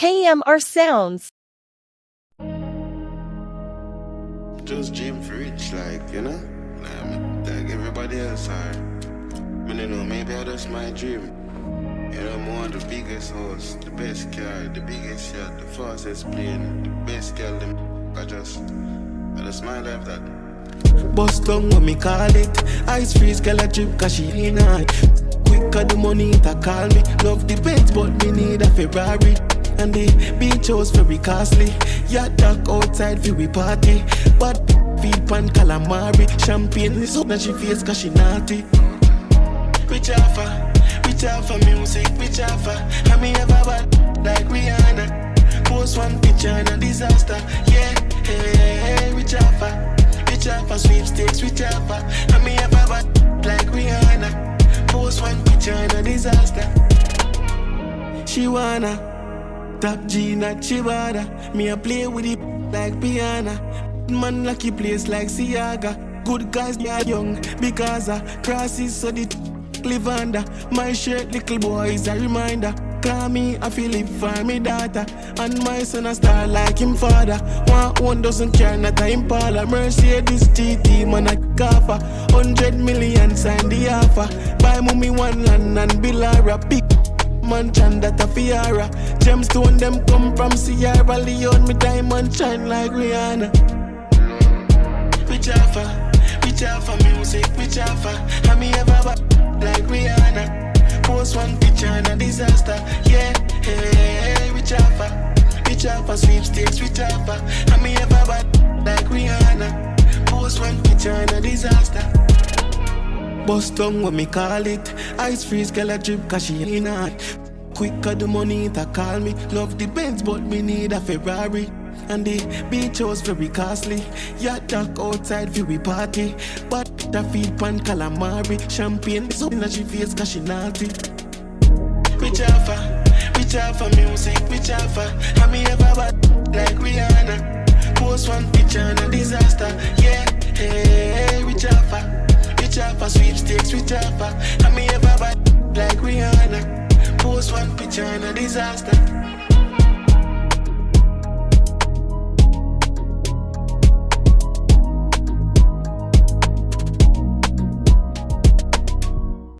KMRSounds. Just dream for rich, like, you know? Like everybody else are. I don't know, maybe that's my dream. You know, more the biggest house, the best car, the biggest yacht, the fastest plane, the best girl, I just my life that. Bust down when me call it. Ice freeze, girl a drip cause she ain't high. Quicker the money it a call me. Love the Benz but me need a Ferrari. And the beach house very costly. Yacht dock outside for we party. But feed pan calamari. Champagne is up that she face cause she naughty. Rich offer music, rich offer. And me ever bad like Rihanna. Post one picture and a disaster. Yeah, hey, rich offer, sweepstakes, rich offer. And me ever bad like Rihanna. Post one picture and a disaster. She wanna top G, not Chibada. Me a play with it like piano. Man lucky place like Siaga. Good guys they are young because crosses so the live under. My shirt little boy is a reminder. Call me, I feel it for me daughter. And my son a star like him father. One doesn't care, not a Impala. Mercedes GT, man a caffer. 100 million sign the offer. Buy mommy one land and Billara. Big mansion that a Fiara. Gemstone them come from Sierra Leone. Me diamond shine like Rihanna. Rich offer music, rich offer. And me ever like Rihanna. Post one picture and a disaster. Yeah, hey, rich offer, sweepstakes, rich offer. And me ever bad like Rihanna. Post one picture and a disaster. Bust down when me call it. Ice freeze, girl a drip cause she ain't hot. Quicker the money it a call me. Love the Benz but me need a Ferrari. And the beach house very costly. Yacht dock outside for we party. But the feed pan calamari. Champagne is up that she face cause she naughty. Rich offer music, rich offer. And me ever bad like Rihanna. Post one picture and a disaster. Yeah, hey, rich offer, sweepstakes, rich offer. And me ever bad like Rihanna. Post one picture and a disaster.